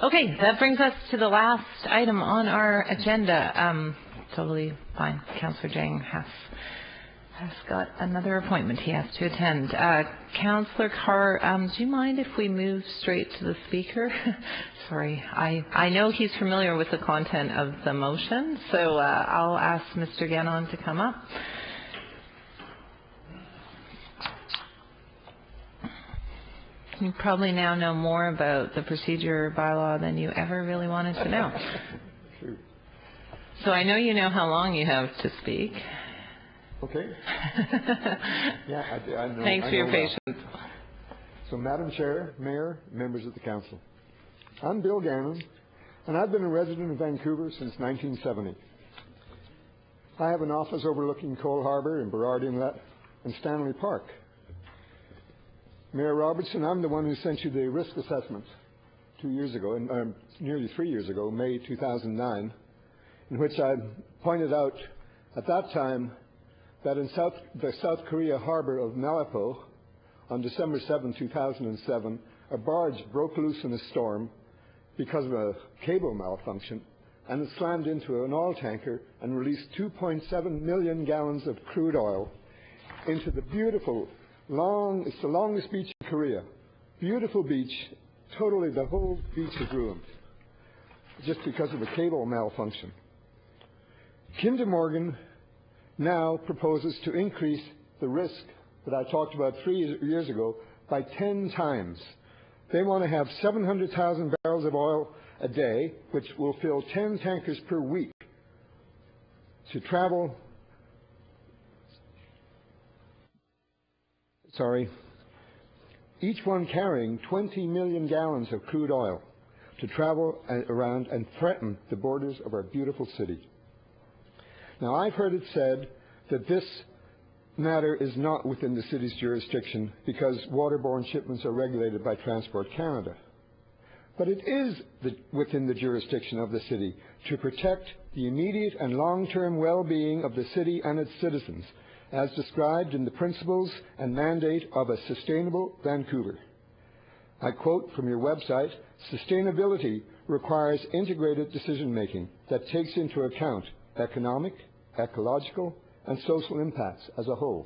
Okay, that brings us to the last item on our agenda. Totally fine. Councillor Jang has got another appointment he has to attend. Councillor Carr, do you mind if we move straight to the speaker? Sorry, I know he's familiar with the content of the motion, so I'll ask Mr. Gannon to come up. You probably now know more about the procedure bylaw than you ever really wanted to know. True. So I know you know how long you have to speak. Okay. Yeah, I know. Thanks for your patience. So, Madam Chair, Mayor, members of the Council, I'm Bill Gannon, and I've been a resident of Vancouver since 1970. I have an office overlooking Cole Harbour and Burrard Inlet and Stanley Park. Mayor Robertson, I'm the one who sent you the risk assessment 2 years ago, nearly 3 years ago, May 2009, in which I pointed out at that time that in the South Korea harbour of Malipo, on December 7, 2007, a barge broke loose in a storm because of a cable malfunction, and it slammed into an oil tanker and released 2.7 million gallons of crude oil into the beautiful, it's the longest beach in Korea. Beautiful beach, totally the whole beach is ruined, just because of a cable malfunction. Kinder Morgan now proposes to increase the risk that I talked about 3 years ago by 10 times. They want to have 700,000 barrels of oil a day, which will fill 10 tankers per week to travel, each one carrying 20 million gallons of crude oil to travel around and threaten the borders of our beautiful city. Now, I've heard it said that this matter is not within the city's jurisdiction because waterborne shipments are regulated by Transport Canada. But it is within the jurisdiction of the city to protect the immediate and long-term well-being of the city and its citizens, as described in the principles and mandate of a sustainable Vancouver. I quote from your website, "Sustainability requires integrated decision-making that takes into account economic, ecological, and social impacts as a whole."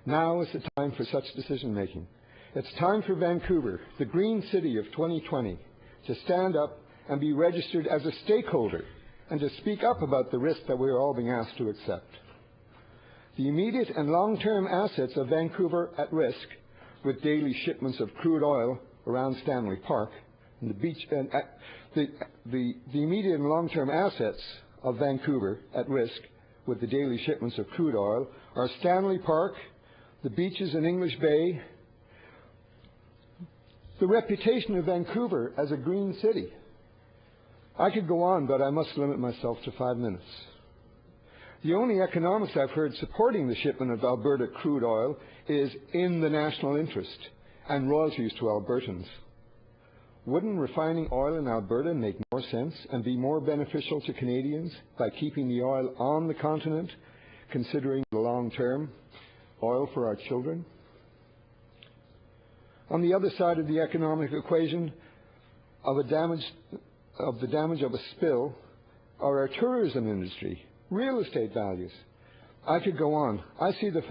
Now is the time for such decision-making. It's time for Vancouver, the green city of 2020, to stand up and be registered as a stakeholder and to speak up about the risk that we are all being asked to accept. The immediate and long-term assets of Vancouver at risk, with daily shipments of crude oil around Stanley Park and the beach, and the immediate and long-term assets of Vancouver at risk with the daily shipments of crude oil are Stanley Park, the beaches in English Bay, the reputation of Vancouver as a green city. I could go on, but I must limit myself to 5 minutes. The only economics I've heard supporting the shipment of Alberta crude oil is in the national interest and royalties to Albertans. Wouldn't refining oil in Alberta make more sense and be more beneficial to Canadians by keeping the oil on the continent, considering the long term, oil for our children? On the other side of the economic equation of the damage of a spill are our tourism industry, real estate values. I could go on. I see that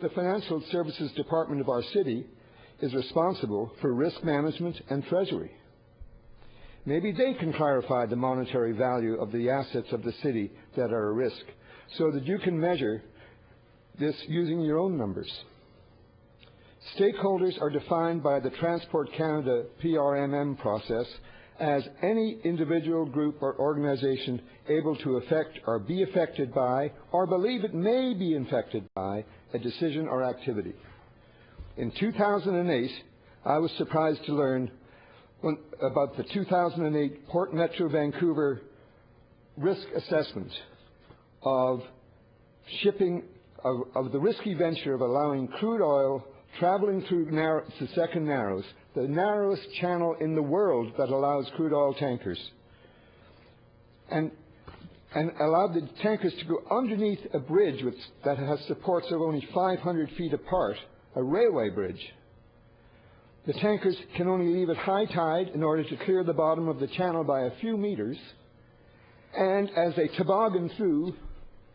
the Financial Services Department of our city is responsible for risk management and treasury. Maybe they can clarify the monetary value of the assets of the city that are a risk so that you can measure this using your own numbers. Stakeholders are defined by the Transport Canada PRMM process as any individual, group or organization able to affect or be affected by or believe it may be affected by a decision or activity. In 2008, I was surprised to learn about the 2008 Port Metro Vancouver risk assessment of shipping, of the risky venture of allowing crude oil traveling through the Second Narrows, the narrowest channel in the world that allows crude oil tankers, and allowed the tankers to go underneath a bridge that has supports of only 500 feet apart, a railway bridge. The tankers can only leave at high tide in order to clear the bottom of the channel by a few meters. And as they toboggan through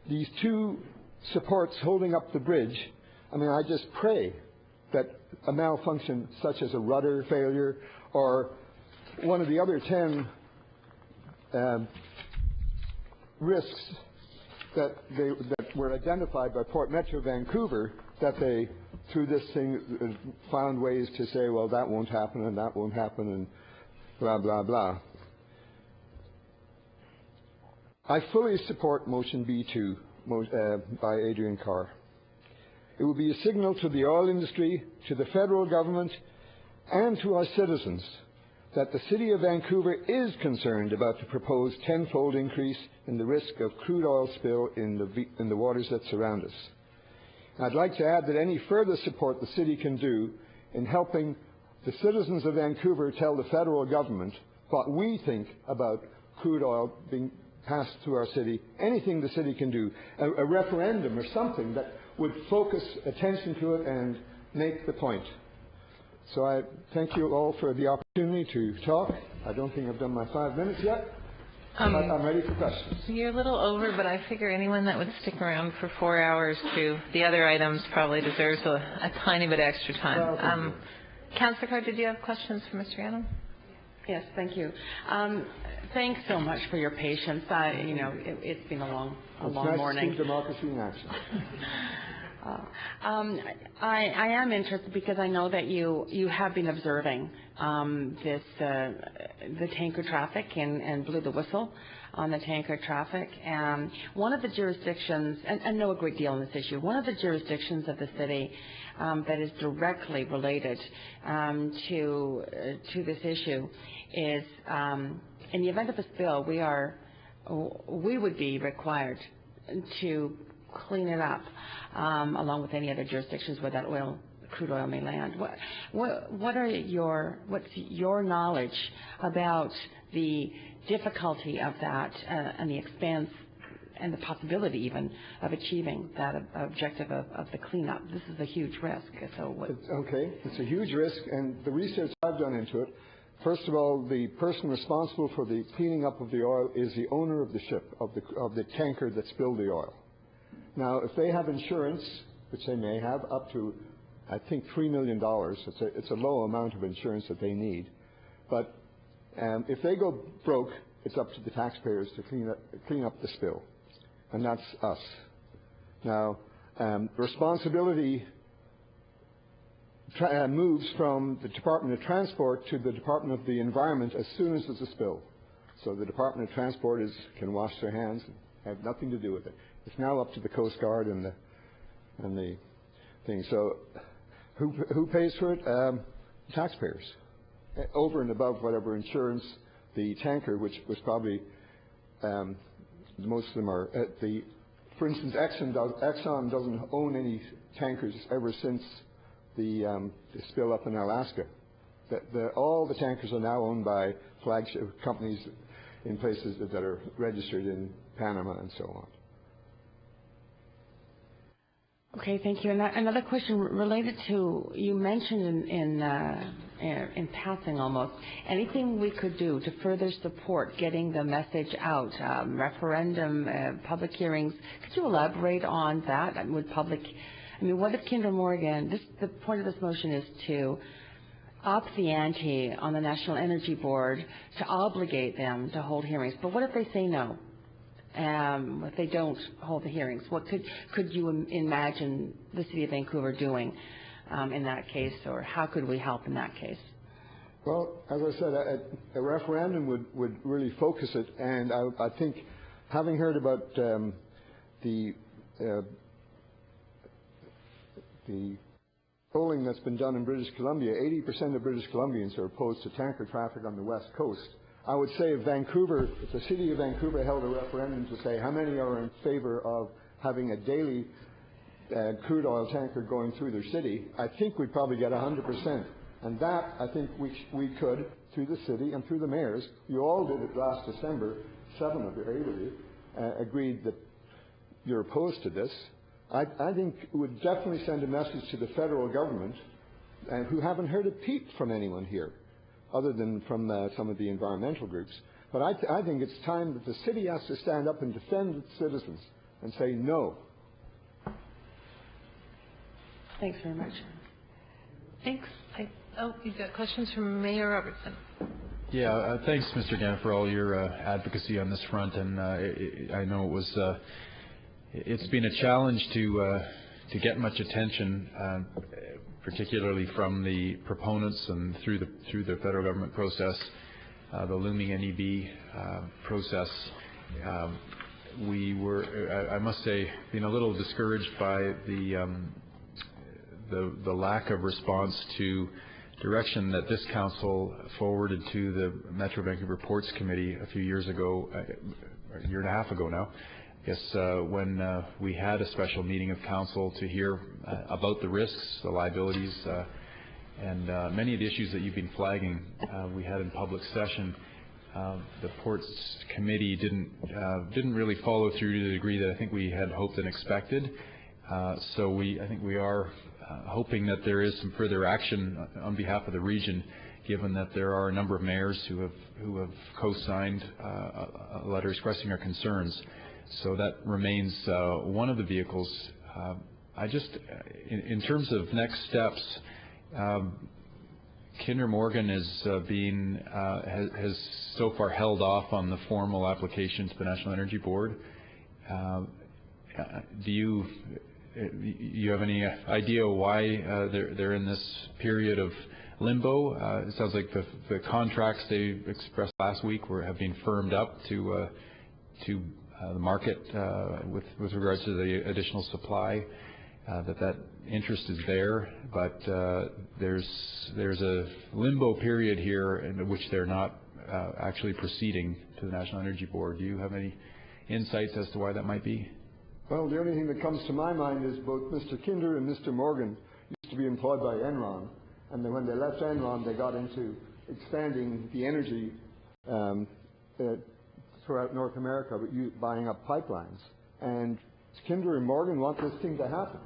these two supports holding up the bridge, I mean, I just pray that a malfunction such as a rudder failure or one of the other 10 risks that were identified by Port Metro Vancouver, that they, through this thing, found ways to say, well, that won't happen and that won't happen and blah, blah, blah. I fully support motion B2 by Adriane Carr. It will be a signal to the oil industry, to the federal government, and to our citizens that the City of Vancouver is concerned about the proposed tenfold increase in the risk of crude oil spill in the waters that surround us. I'd like to add that any further support the City can do in helping the citizens of Vancouver tell the federal government what we think about crude oil being passed through our city, anything the City can do, a referendum or something that would focus attention to it and make the point. So I thank you all for the opportunity to talk. I don't think I've done my 5 minutes yet, but I'm ready for questions. You're a little over, but I figure anyone that would stick around for 4 hours to the other items probably deserves a tiny bit extra time. Well, Councillor Carr, did you have questions for Mr. Adams? Yes, thank you. Thanks so much for your patience. It's been a long morning. It's nice to see democracy in action. I am interested because I know that you have been observing the tanker traffic and blew the whistle on the tanker traffic. And one of the jurisdictions, and I know a great deal on this issue, one of the jurisdictions of the city that is directly related to this issue is, in the event of a spill, we would be required to clean it up, along with any other jurisdictions where that crude oil may land. What's your knowledge about the difficulty of that and the expense and the possibility even of achieving that objective of the cleanup? This is a huge risk. Okay, it's a huge risk, and the research I've done into it, first of all, the person responsible for the cleaning up of the oil is the owner of the ship, of the tanker that spilled the oil. Now, if they have insurance, which they may have, up to, I think, $3 million, it's a low amount of insurance that they need. But if they go broke, it's up to the taxpayers to clean up the spill, and that's us. Now, responsibility moves from the Department of Transport to the Department of the Environment as soon as there's a spill. So the Department of Transport can wash their hands and have nothing to do with it. It's now up to the Coast Guard and the thing. So who pays for it? Taxpayers, over and above whatever insurance the tanker, which was probably most of them are. For instance, Exxon doesn't own any tankers ever since the spill up in Alaska. All the tankers are now owned by flagship companies in places that are registered in Panama and so on. Okay, thank you. And another question related to, you mentioned in passing almost, anything we could do to further support getting the message out, referendum, public hearings. Could you elaborate on that? What if Kinder Morgan, the point of this motion is to up the ante on the National Energy Board to obligate them to hold hearings. But what if they say no? If they don't hold the hearings, what could you imagine the City of Vancouver doing in that case, or how could we help in that case? Well, as I said, a referendum would really focus it, and I think, having heard about the polling that's been done in British Columbia, 80% of British Columbians are opposed to tanker traffic on the West Coast. I would say if the City of Vancouver held a referendum to say how many are in favor of having a daily crude oil tanker going through their city, I think we'd probably get 100%. And that, I think we could, through the city and through the mayors, you all did it last December, 7 of you, 8 of you, agreed that you're opposed to this. I think it would definitely send a message to the federal government who haven't heard a peep from anyone here, other than from some of the environmental groups. But I think it's time that the city has to stand up and defend its citizens and say no. Thanks very much. Thanks. You've got questions from Mayor Robertson. Yeah, thanks, Mr. Gann, for all your advocacy on this front. And I know it's been a challenge to get much attention, particularly from the proponents and through the federal government process, the looming NEB process. We were, I must say, being a little discouraged by the lack of response to direction that this council forwarded to the Metro Vancouver Ports Committee a few years ago, a year and a half ago now, I guess, when we had a special meeting of council to hear about the risks, the liabilities, and many of the issues that you've been flagging. We had in public session. The Ports Committee didn't really follow through to the degree that I think we had hoped and expected. So I think we are hoping that there is some further action on behalf of the region, given that there are a number of mayors who have co-signed a letter expressing our concerns. So that remains one of the vehicles. In terms of next steps, Kinder Morgan has so far held off on the formal application to the National Energy Board. Do you have any idea why they're in this period of limbo? It sounds like the contracts they expressed last week have been firmed up to the market with regards to the additional supply. That interest is there, but there's a limbo period here in which they're not actually proceeding to the National Energy Board. Do you have any insights as to why that might be? Well, the only thing that comes to my mind is both Mr. Kinder and Mr. Morgan used to be employed by Enron, and then when they left Enron, they got into expanding the energy throughout North America, but buying up pipelines. And Kinder and Morgan want this thing to happen.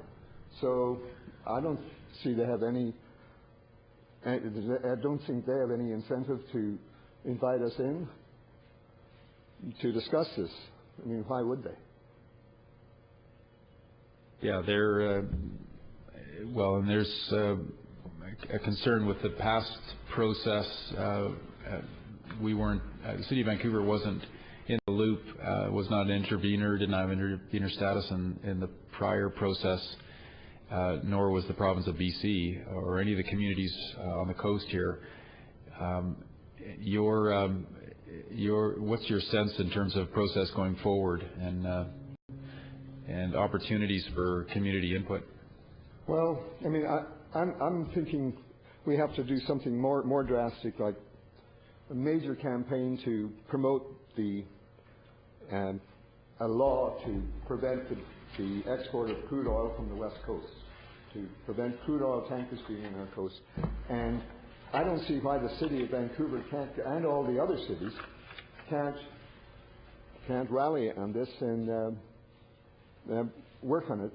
So I don't see they have any. I don't think they have any incentive to invite us in to discuss this. I mean, why would they? Yeah, well, and there's a concern with the past process. We weren't. The City of Vancouver wasn't in the loop. Was not an intervener. Did not have intervener status in the prior process. Nor was the province of BC or any of the communities on the coast here. What's your sense in terms of process going forward and opportunities for community input? Well, I mean, I'm thinking we have to do something more drastic, like a major campaign to promote a law to prevent the export of crude oil from the West Coast, to prevent crude oil tankers being on our coast. And I don't see why the City of Vancouver can't, and all the other cities, can't rally on this and work on it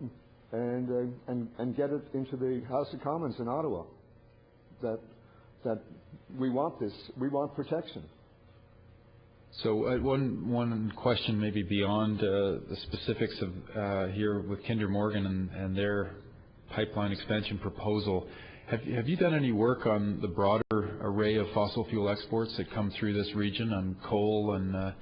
and get it into the House of Commons in Ottawa. That we want this, we want protection. So one question maybe beyond the specifics of here with Kinder Morgan and their pipeline expansion proposal. Have you done any work on the broader array of fossil fuel exports that come through this region on coal and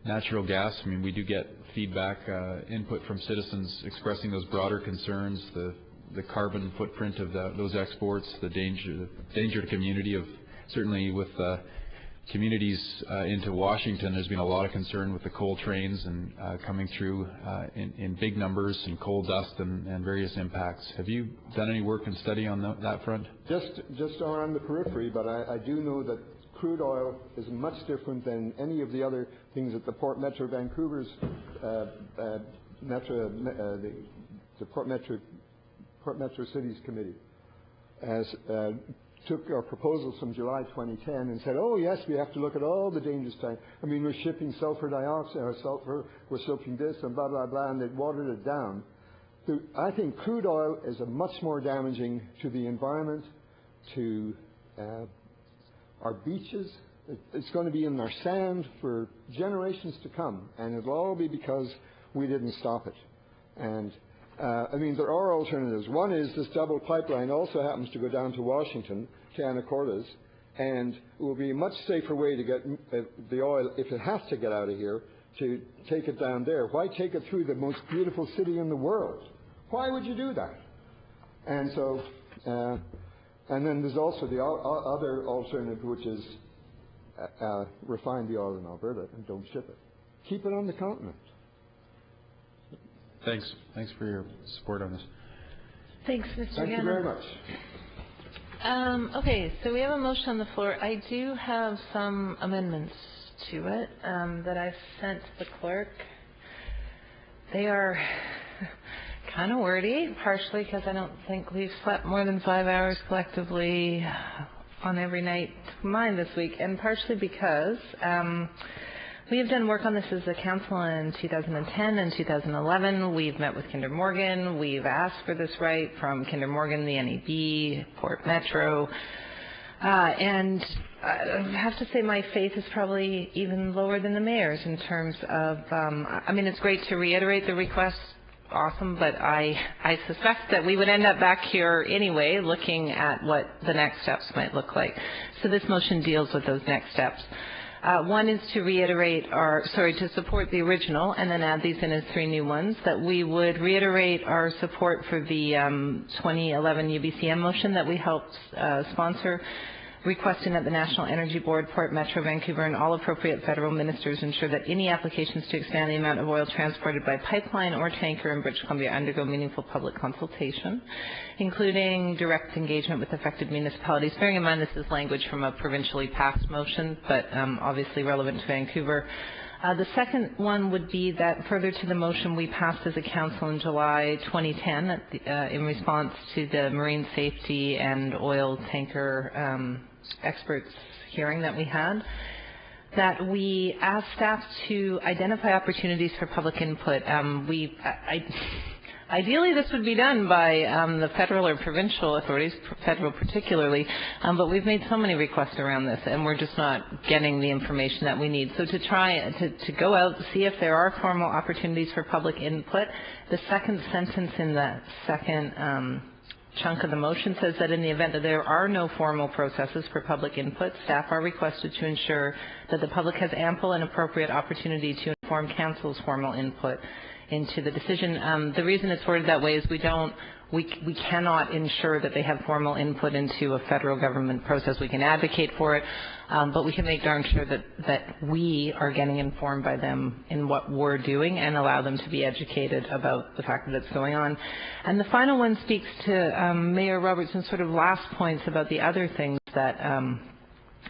natural gas? I mean, we do get feedback, input from citizens expressing those broader concerns, the carbon footprint of those exports, the danger to community of certainly with communities into Washington. There's been a lot of concern with the coal trains and coming through in big numbers and coal dust and various impacts. Have you done any work and study on that front? Just around the periphery, but I do know that crude oil is much different than any of the other things that the Port Metro Vancouver's the Port Metro Cities Committee has took our proposals from July 2010 and said, oh yes, we have to look at all the dangerous time. I mean, we're shipping sulfur dioxide or sulfur, we're shipping this and blah, blah, blah, and they watered it down. I think crude oil is a much more damaging to the environment to our beaches. It's going to be in our sand for generations to come, and it'll all be because we didn't stop it. And I mean, there are alternatives. One is this double pipeline also happens to go down to Washington, to Anacortes, and it will be a much safer way to get the oil, if it has to get out of here, to take it down there. Why take it through the most beautiful city in the world? Why would you do that? And so, and then there's also the other alternative, which is refine the oil in Alberta and don't ship it. Keep it on the continent. Thanks for your support on this. Thanks, Mr. Thank Gannon. you very much. Okay, so we have a motion on the floor. I do have some amendments to it that I sent to the clerk. They are kind of wordy, partially because I don't think we've slept more than 5 hours collectively on every night combined this week, and partially because we have done work on this as a council in 2010 and 2011. We've met with Kinder Morgan. We've asked for this right from Kinder Morgan, the NEB, Port Metro. And I have to say my faith is probably even lower than the mayor's in terms of, I mean, it's great to reiterate the request. Awesome, but I suspect that we would end up back here anyway looking at what the next steps might look like. So this motion deals with those next steps. One is to reiterate to support the original and then add these in as 3 new ones, that we would reiterate our support for the 2011 UBCM motion that we helped sponsor, requesting that the National Energy Board, Port Metro Vancouver, and all appropriate federal ministers ensure that any applications to expand the amount of oil transported by pipeline or tanker in British Columbia undergo meaningful public consultation, including direct engagement with affected municipalities. Bearing in mind this is language from a provincially passed motion, but obviously relevant to Vancouver. The second one would be that further to the motion we passed as a council in July 2010 in response to the marine safety and oil tanker experts hearing that we had, that we asked staff to identify opportunities for public input. Ideally, this would be done by the federal or provincial authorities, federal particularly, but we've made so many requests around this, and we're just not getting the information that we need. So to try to go out and see if there are formal opportunities for public input, the second sentence in the second chunk of the motion says that in the event that there are no formal processes for public input, staff are requested to ensure that the public has ample and appropriate opportunity to inform council's formal input into the decision. The reason it's worded that way is we cannot ensure that they have formal input into a federal government process. We can advocate for it, but we can make darn sure that we are getting informed by them in what we're doing and allow them to be educated about the fact that it's going on. And the final one speaks to Mayor Robertson's sort of last points about the other things that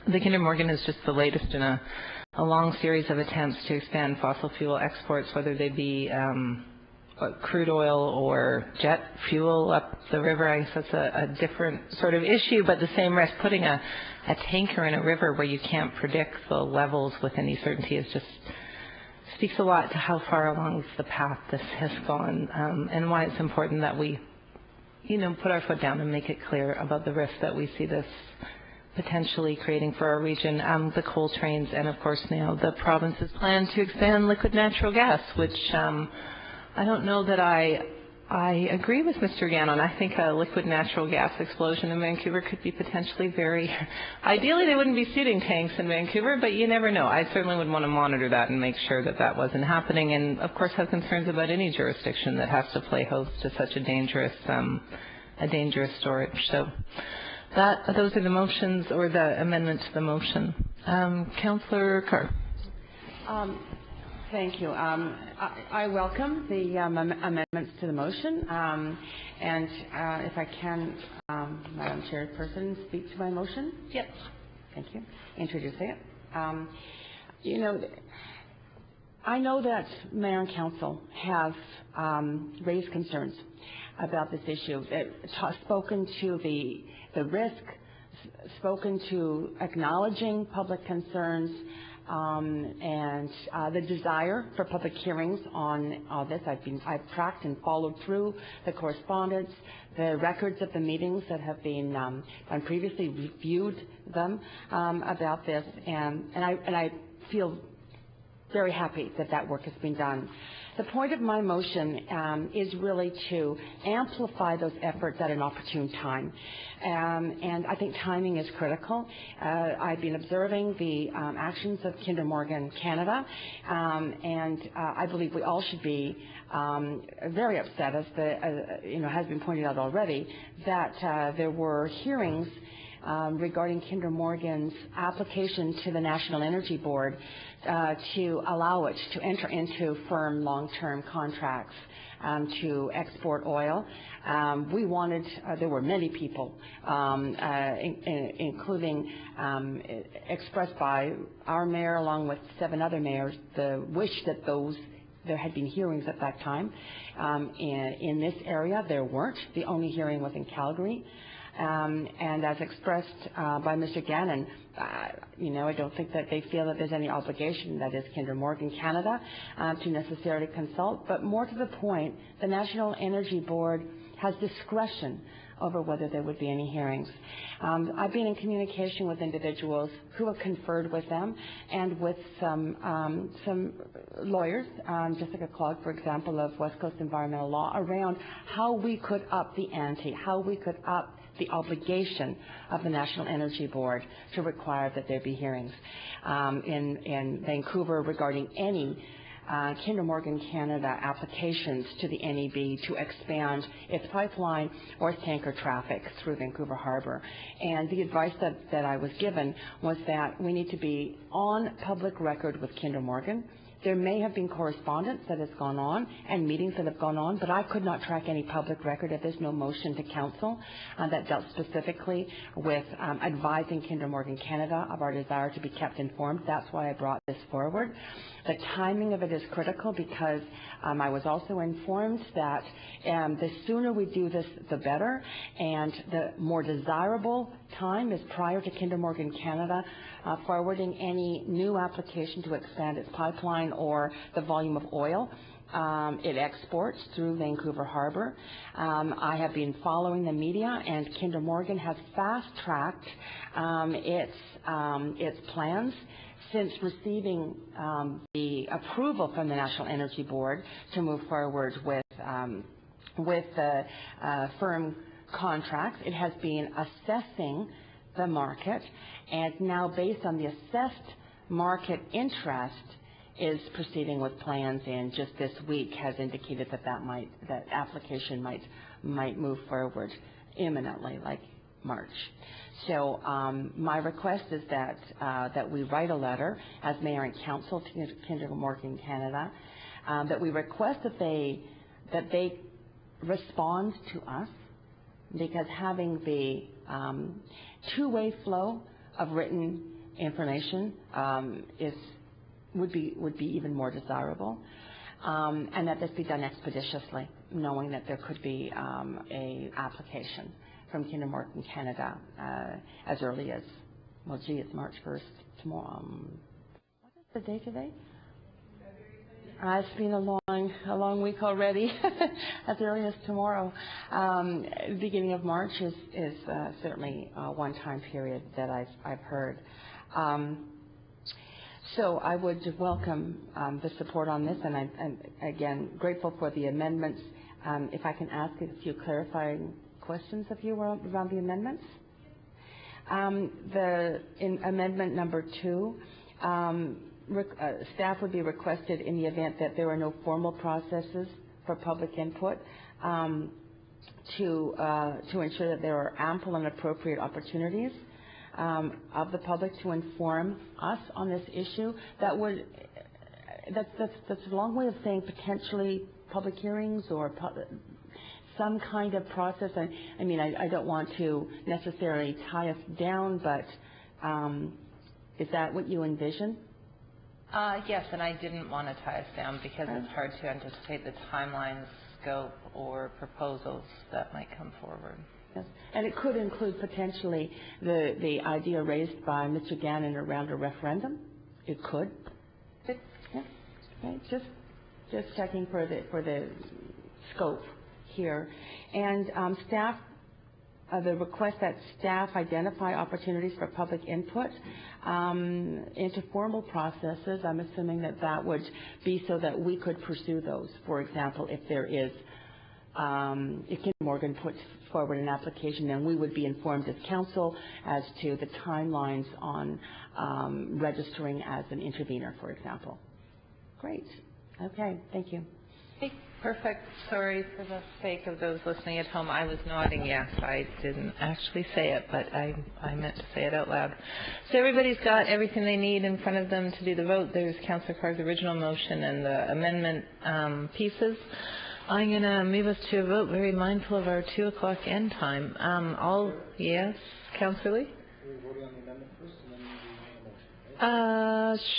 the Kinder Morgan is just the latest in a long series of attempts to expand fossil fuel exports, whether they be crude oil or jet fuel up the river. I guess that's a different sort of issue, but the same risk. Putting a tanker in a river where you can't predict the levels with any certainty is just speaks a lot to how far along the path this has gone, and why it's important that we, put our foot down and make it clear about the risk that we see this potentially creating for our region, the coal trains, and of course now the province's plan to expand liquid natural gas, which I don't know that I agree with Mr. Gannon. I think a liquid natural gas explosion in Vancouver could be potentially very, ideally they wouldn't be suiting tanks in Vancouver, but you never know. I certainly would want to monitor that and make sure that that wasn't happening, and of course have concerns about any jurisdiction that has to play host to such a dangerous storage. So those are the motions, or the amendment to the motion. Councillor Carr. Thank you. I welcome the amendments to the motion, and if I can, Madam Chairperson, speak to my motion. Yes. Thank you. Introducing it. I know that Mayor and Council have raised concerns about this issue, spoken to the risk, spoken to acknowledging public concerns and the desire for public hearings on all this. I've tracked and followed through the correspondence, the records of the meetings that have been done previously, reviewed them about this, and I feel very happy that that work has been done. The point of my motion is really to amplify those efforts at an opportune time. And I think timing is critical. I've been observing the actions of Kinder Morgan Canada, and I believe we all should be very upset, as has been pointed out already, that there were hearings regarding Kinder Morgan's application to the National Energy Board to allow it to enter into firm long-term contracts to export oil. We wanted, there were many people, including expressed by our mayor along with 7 other mayors, the wish that there had been hearings at that time. In this area, there weren't. The only hearing was in Calgary. And as expressed by Mr. Gannon, I don't think that they feel that there's any obligation, that is Kinder Morgan Canada, to necessarily consult. But more to the point, the National Energy Board has discretion over whether there would be any hearings. I've been in communication with individuals who have conferred with them and with some lawyers, Jessica Clogg, for example, of West Coast Environmental Law, around how we could up the ante, how we could up the obligation of the National Energy Board to require that there be hearings in Vancouver regarding any Kinder Morgan Canada applications to the NEB to expand its pipeline or its tanker traffic through Vancouver Harbour. And the advice that I was given was that we need to be on public record with Kinder Morgan. There may have been correspondence that has gone on and meetings that have gone on, but I could not track any public record if there's no motion to council that dealt specifically with advising Kinder Morgan Canada of our desire to be kept informed. That's why I brought this forward. The timing of it is critical because I was also informed that the sooner we do this, the better, and the more desirable time is prior to Kinder Morgan Canada forwarding any new application to expand its pipeline or the volume of oil it exports through Vancouver Harbour. I have been following the media, and Kinder Morgan has fast-tracked its plans since receiving the approval from the National Energy Board to move forward with the firm contracts. It has been assessing the market, and now based on the assessed market interest is proceeding with plans, and just this week has indicated that application might move forward imminently, like March. So my request is that we write a letter as mayor and council to Kinder Morgan Canada, that we request that they respond to us, because having the two-way flow of written information would be even more desirable, and that this be done expeditiously, knowing that there could be a application from Kinder Morgan Canada as early as, it's March 1st tomorrow. What is the date today? It's been a long week already. As early as tomorrow. Beginning of March is certainly one time period that I've heard. So I would welcome the support on this, and I'm again grateful for the amendments. If I can ask a few clarifying questions of you around the amendments. In amendment number 2, staff would be requested, in the event that there are no formal processes for public input, to ensure that there are ample and appropriate opportunities of the public to inform us on this issue. That's a long way of saying potentially public hearings or some kind of process. I mean, I don't want to necessarily tie us down, but is that what you envision? Yes, and I didn't want to tie us down because it's hard to anticipate the timeline, scope, or proposals that might come forward. Yes. And it could include potentially the idea raised by Mr. Gannon around a referendum. It could. Yeah. Okay. Just checking for the scope here. And staff, the request that staff identify opportunities for public input into formal processes. I'm assuming that would be so that we could pursue those. For example, if there is, if Kinder Morgan puts forward an application, then we would be informed as council as to the timelines on registering as an intervener, for example. Great. Okay. Thank you. Okay, perfect. Sorry for the sake of those listening at home. I was nodding yes. I didn't actually say it, but I meant to say it out loud. So everybody's got everything they need in front of them to do the vote. There's Councillor Carr's original motion and the amendment pieces. I'm going to move us to a vote, very mindful of our 2 o'clock end time. Yes, Councillor Lee?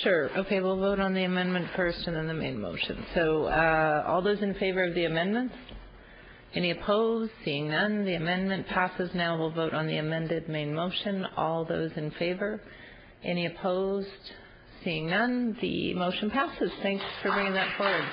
Sure. Okay, we'll vote on the amendment first and then the main motion. So all those in favor of the amendments? Any opposed? Seeing none, the amendment passes. Now we'll vote on the amended main motion. All those in favor? Any opposed? Seeing none, the motion passes. Thanks for bringing that forward.